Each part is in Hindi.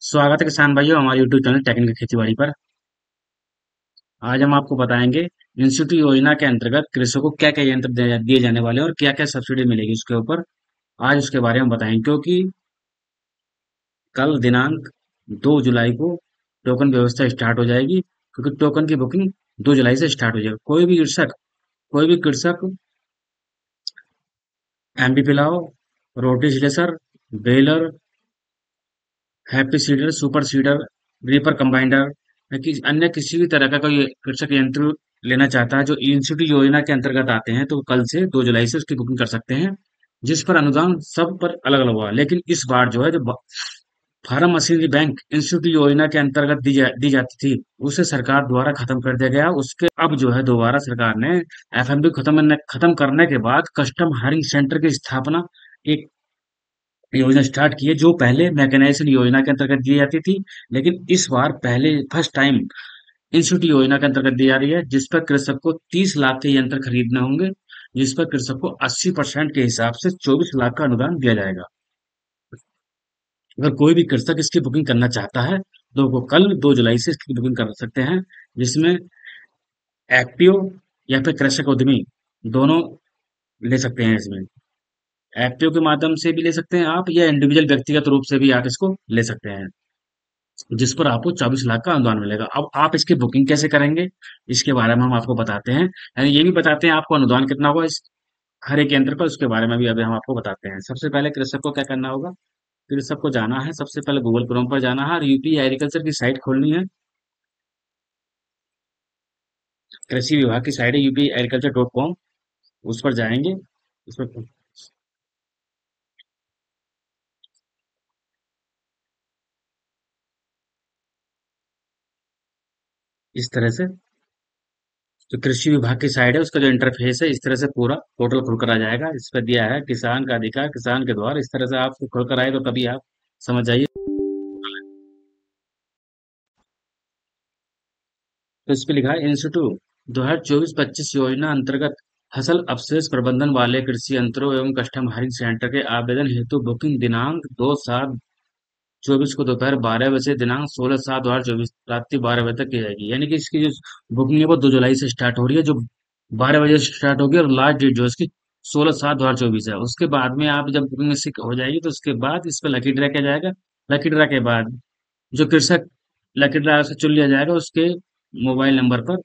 स्वागत है किसान भाइयों हमारे यूट्यूब चैनल टेक्निकल खेतीबाड़ी पर। आज हम आपको बताएंगे इंस्टीट्यूट योजना के अंतर्गत कृषकों को क्या क्या यंत्र दिए जाने वाले हैं और क्या क्या सब्सिडी मिलेगी उसके ऊपर। आज उसके बारे में बताएंगे क्योंकि कल दिनांक 2 जुलाई को टोकन व्यवस्था स्टार्ट हो जाएगी, क्योंकि टोकन की बुकिंग 2 जुलाई से स्टार्ट हो जाएगी। कोई भी कृषक एमपी पिलाओ, रोटी slasher, baler, happy seeder, super seeder, reaper कंबाइंडर या अन्य किसी भी तरह का कोई कृषक यंत्र लेना चाहता है जो इंस्टीट्यूट योजना के अंतर्गत आते हैं, तो कल से 2 जुलाई से उसकी बुकिंग कर सकते हैं, जिस पर अनुदान सब पर अलग अलग हुआ। लेकिन इस बार जो है, जो फार्म मशीनरी बैंक इंस्टीट्यूट योजना के अंतर्गत दी जाती थी, उसे सरकार द्वारा खत्म कर दिया गया। उसके अब जो है दोबारा सरकार ने एफएमबी खत्म करने के बाद कस्टम हायरिंग सेंटर की स्थापना एक योजना स्टार्ट की है, जो पहले मैकेनाइजेशन योजना के अंतर्गत दी जाती थी, लेकिन इस बार पहले फर्स्ट टाइम इंस्टीट्यूट योजना के अंतर्गत दी जा रही है, जिस पर कृषक को 30 लाख के यंत्र खरीदने होंगे, जिस पर कृषक को 80% के हिसाब से 24 लाख का अनुदान दिया जाएगा। अगर कोई भी कृषक इसकी बुकिंग करना चाहता है, तो वो कल 2 जुलाई से इसकी बुकिंग कर सकते हैं, जिसमें एफपीओ या फिर कृषक उद्यमी दोनों ले सकते हैं। इसमें एफपीओ के माध्यम से भी ले सकते हैं आप, या इंडिविजुअल व्यक्तिगत रूप से भी आप इसको ले सकते हैं, जिस पर आपको 24 लाख का अनुदान मिलेगा। अब आप इसकी बुकिंग कैसे करेंगे, इसके बारे में हम आपको बताते हैं, यानी ये भी बताते हैं आपको अनुदान कितना होगा इस हर एक यंत्र पर, उसके बारे में भी अभी हम आपको बताते हैं। सबसे पहले कृषक को क्या करना होगा, कृषक को जाना है, सबसे पहले गूगल क्रोम पर जाना है और यूपी एग्रीकल्चर की साइट खोलनी है। कृषि विभाग की साइट है UP agriculture.com, उस पर जाएंगे। उस पर इस तरह से जो कृषि विभाग की साइट है, उसका जो इंटरफेस है, इस तरह से पूरा पोर्टल खुलकर आ जाएगा। इस पर दिया है किसान का अधिकार, किसान के द्वार। इस तरह से आप खुलकर आए तो तभी आप समझ जाइए। तो इस पे लिखा है इंस्टीट्यूट 2024-25 योजना अंतर्गत फसल अवशेष प्रबंधन वाले कृषि यंत्रों एवं कस्टम हायरिंग सेंटर के आवेदन हेतु बुकिंग दिनांक 2/7/24 को दोपहर 12 बजे से दिनांक 16/7/2024 रात्रि 12 बजे तक की जाएगी। यानी कि इसकी जो बुकिंग है वो 2 जुलाई से स्टार्ट हो रही है, जो 12 बजे से स्टार्ट होगी, और लास्ट डेट जो है इसकी 16/7/2024 है। उसके बाद में आप जब बुकिंग इसकी हो जाएगी, तो उसके बाद इस पर लकी ड्रा किया जाएगा। लकी ड्रा के बाद जो कृषक लकी ड्रा से चुन लिया जाएगा, उसके मोबाइल नंबर पर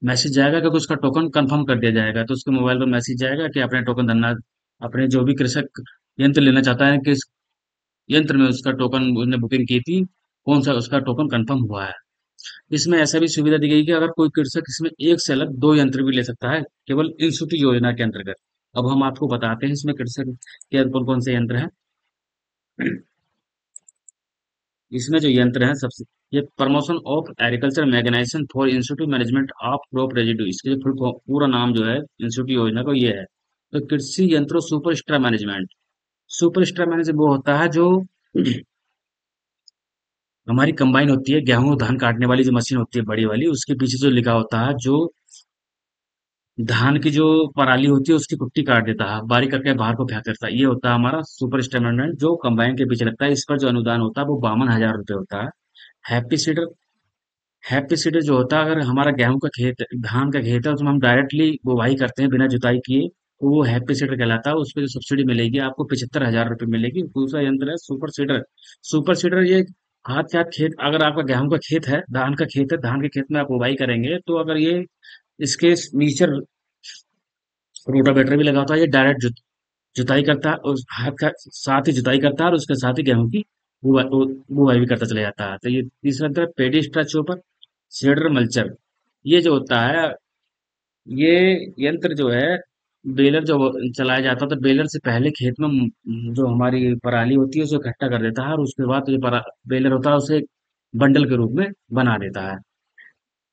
मैसेज जाएगा कि उसका टोकन कंफर्म कर दिया जाएगा। तो उसके मोबाइल पर मैसेज जाएगा कि अपने टोकन धरना, अपने जो भी कृषक यंत्र लेना चाहता है, किस यंत्र में उसका टोकन उसने बुकिंग की थी, कौन सा उसका टोकन कंफर्म हुआ है। इसमें ऐसा भी सुविधा दी गई कि अगर कोई कृषक इसमें एक से अलग 2 यंत्र भी ले सकता है, केवल इंस्टीट्यूट योजना के अंतर्गत। अब हम आपको बताते हैं इसमें कृषक के कौन कौन से यंत्र हैं। इसमें जो यंत्र हैं, सबसे ये promotion of agriculture mechanization for institute management of crop residue, इसके जो पूरा नाम जो है इंस्टीट्यूट योजना का ये है। तो कृषि यंत्रों super straw management. Super straw management वो होता है जो हमारी कंबाइन होती है, गेहूं और धान काटने वाली जो मशीन होती है बड़ी वाली, उसके पीछे जो लिखा होता है, जो धान की जो पराली होती है उसकी कुट्टी काट देता है, बारीक करके बाहर को फेंक देता है, ये होता है हमारा सुपर स्ट्रा मैनेजमेंट, जो कंबाइन के पीछे लगता है। इस पर जो अनुदान होता है वो 52,000 रुपये होता है। Happy seeder. हैप्पी सीडर जो होता है, अगर हमारा गेहूं का खेत, धान का खेत है, उसमें हम डायरेक्टली बुवाई करते हैं बिना जुताई किए, तो वो हैप्पी सीडर कहलाता है। उस पर जो सब्सिडी मिलेगी आपको 75,000 रुपये मिलेगी। दूसरा यंत्र है सुपर सीडर। सुपर सीडर ये हाथ के हाथ खेत, अगर आपका गेहूं का खेत है, धान का खेत है, धान के खेत में आप बुवाई करेंगे, तो अगर ये इसके नीचे रोटावेटर भी लगा होता है, ये डायरेक्ट जुताई करता है, और हाथ का साथ ही जुताई करता है, और उसके साथ ही गेहूं की बुवाई भी करता चला जाता है। तो ये तीसरा यंत्र पेडी स्ट्रच ऊपर सीडर मल्चर। ये जो होता है, ये यंत्र जो है, बेलर जो चलाया जाता है, तो बेलर से पहले खेत में जो हमारी पराली होती है उसे इकट्ठा कर देता है, और उसके बाद जो बेलर होता है उसे बंडल के रूप में बना देता है।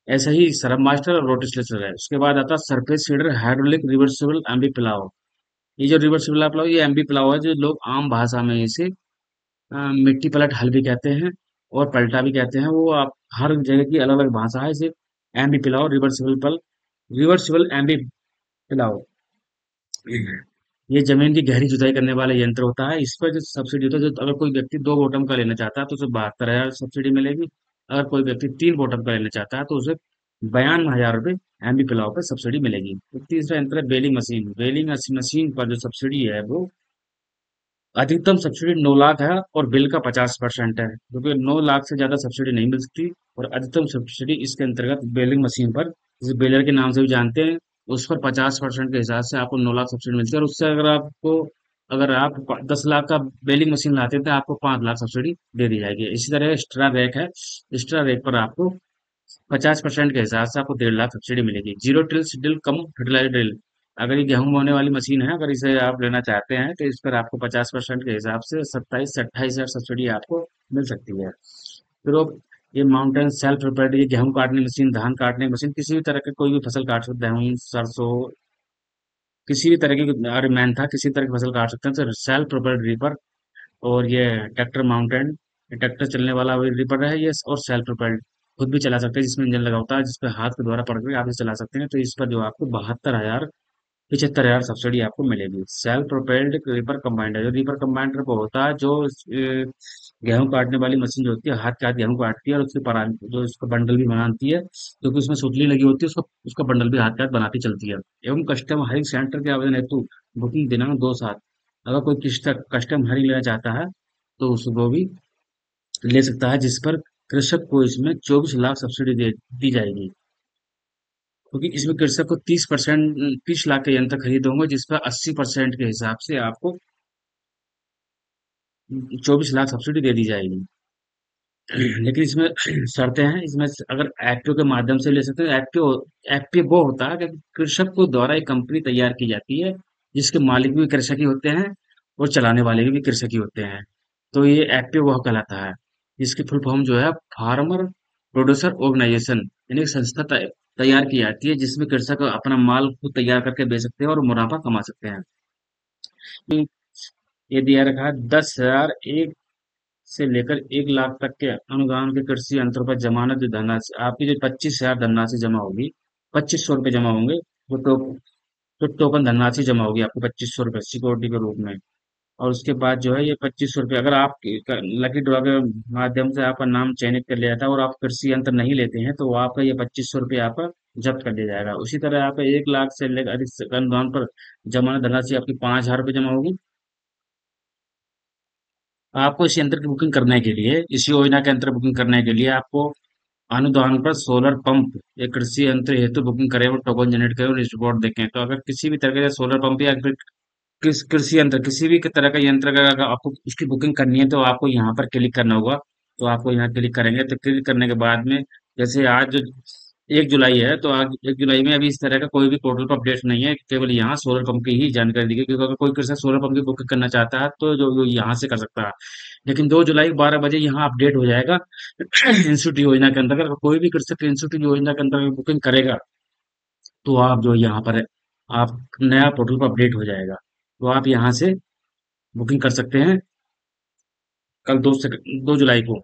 ऐसा ही सरब मास्टर और रोटिस्लेचर है। उसके बाद आता है surface cedar hydraulic reversible Aamby पिलाओ। ये जो रिवर्सिबल पिलाओ, ये एम्बी पिलाओ है, जो लोग आम भाषा में इसे मिट्टी पलट हल भी कहते हैं और पलटा भी कहते हैं। वो आप हर जगह की अलग अलग भाषा है। इसे एम्बी पिलाओ, रिवर्सिबल एम्बी पिलाओ। ये जमीन की गहरी जुताई करने वाला यंत्र होता है। इस पर जो सब्सिडी होता है, जो अगर कोई व्यक्ति 2 बॉटम का लेना चाहता है तो उसे 72,000 सब्सिडी मिलेगी। अगर कोई व्यक्ति 3 बॉटम का लेना चाहता है तो उसे 92,000 रुपये एमबी पिलाव पे सब्सिडी मिलेगी। तो तीसरा यंत्र है बेलिंग मशीन। बेलिंग मशीन पर जो सब्सिडी है वो अधिकतम सब्सिडी 9 लाख है और बिल का 50% है, क्योंकि 9 लाख से ज्यादा सब्सिडी नहीं मिल सकती। और अधिकतम सब्सिडी इसके अंतर्गत बेलिंग मशीन पर, जिसे बेलर के नाम से भी जानते हैं, उस पर 50% के हिसाब से आपको 9 लाख सब्सिडी मिलती है। और उससे अगर आप 10 लाख का बेलिंग मशीन लाते हैं तो आपको 5 लाख सब्सिडी दे दी जाएगी। इसी तरह एक्स्ट्रा रैक है। एक्स्ट्रा रैक पर आपको 50% के हिसाब से आपको 1.5 लाख सब्सिडी मिलेगी। जीरो टिल ड्रिल कम फर्टिलाइजर ड्रिल, अगर ये गेहूं बोने वाली मशीन है, अगर इसे आप लेना चाहते हैं तो इस पर आपको 50% के हिसाब से 27 से 28,000 सब्सिडी आपको मिल सकती है। फिर ये माउंटेन सेल्फ प्रोपेल्ड, ये गेहूं काटने मशीन, धान काटने मशीन, किसी भी तरह के कोई भी फसल काट सकते हैं, गेहूं सरसों, किसी भी तरह की, अरे मेंथा, किसी तरह की फसल काट सकते हैं तो सेल्फ प्रोपेल्ड रीपर। और ये ट्रैक्टर माउंटेन, ट्रैक्टर चलने वाला रीपर है ये, और सेल्फ प्रोपेल्ड, खुद भी चला सकते हैं, जिसमें इंजन लगा होता है, जिसपे हाथ के द्वारा पकड़ के आप इसे चला सकते हैं। तो इस पर जो आपको 75,000 सब्सिडी आपको मिलेगी। सेल्फ प्रोपेल्ड रीपर कंबाइंडर, जो रीपर कंबाइंडर वो होता है जो गेहूं काटने वाली मशीन जो होती है, हाथ के हाथ गेहूं काटती है और उसके पर जो उसका बंडल भी बनाती है, क्योंकि उसमें सुतली लगी होती है, उसका उसका बंडल भी हाथ के हाथ बनाती चलती है। एवं कस्टम हायरिंग सेंटर के आवेदन हेतु बुकिंग दिनांक 2/7, अगर कोई कस्टम हायरिंग लेना चाहता है तो उसको भी ले सकता है, जिस पर कृषक को इसमें 24 लाख सब्सिडी दे दी जाएगी। क्योंकि इसमें कृषक को 30 लाख के यंत्र खरीदे होंगे, जिस पर 80% के हिसाब से आपको 24 लाख सब्सिडी दे दी जाएगी। लेकिन इसमें शर्तें हैं। इसमें अगर एफपीओ के माध्यम से ले सकते हैं। एफपीओ एफपीओ वो होता है कि कृषक को द्वारा एक कंपनी तैयार की जाती है, जिसके मालिक भी कृषक ही होते हैं और चलाने वाले भी कृषक ही होते हैं। तो ये एफपीओ वह कहलाता है। इसकी फुल फॉर्म जो है फार्मर प्रोड्यूसर ऑर्गेनाइजेशन, यानी एक संस्था तैयार की जाती है, जिसमें कृषक अपना माल खुद तैयार करके बेच सकते हैं और मुनाफा कमा सकते हैं। ये दिया रखा है 10,001 से लेकर 1 लाख तक के अनुदान के कृषि यंत्रों पर जमानत जो धनराशि आपकी, जो 25,000 धनराशि जमा होगी, 2500 रुपये जमा होंगे। वो तो टोकन धनराशि जमा होगी आपको 2500 रुपये सिक्योरिटी के रूप में। और उसके बाद जो है ये 2500 रुपये, अगर आप लकी ड्रॉ के माध्यम से आपका नाम चयनित कर लिया जाता है और आप कृषि यंत्र नहीं लेते हैं, तो आपका ये 2500 रुपये आपका जब्त कर लिया जाएगा। उसी तरह आपका 1 लाख से लेकर अधिक अनुदान पर जमानत धनराशि आपकी 5,000 रुपये जमा होगी। आपको इस यंत्र की बुकिंग करने के लिए, इस योजना के अंतर बुकिंग करने के लिए आपको अनुदान पर सोलर पंप या कृषि यंत्र हेतु बुकिंग करें और टोकन जनरेट करें और रिपोर्ट देखें। तो अगर किसी भी तरह का सोलर पंप या फिर कृषि यंत्र, किसी भी तरह का यंत्र का अगर आपको उसकी बुकिंग करनी है तो आपको यहाँ पर क्लिक करना होगा। तो आपको यहाँ क्लिक करेंगे तो क्लिक करने के बाद में, जैसे आज जो 1 जुलाई है, तो आज 1 जुलाई में अभी इस तरह का कोई भी पोर्टल पर अपडेट नहीं है, केवल यहाँ सोलर पंप की ही जानकारी दी गई। क्योंकि अगर कोई कृषक सोलर पंप की बुकिंग करना चाहता है तो जो यहाँ से कर सकता है। लेकिन 2 जुलाई 12 बजे यहाँ अपडेट हो जाएगा इंस्टीट्यूट योजना के अंतर्गत। अगर कोई भी कृषक इंस्टीट्यूट योजना के अंतर्गत बुकिंग करेगा तो आप जो यहाँ पर है, आप नया पोर्टल पर अपडेट हो जाएगा। तो आप यहाँ से बुकिंग कर सकते हैं कल 2 जुलाई को।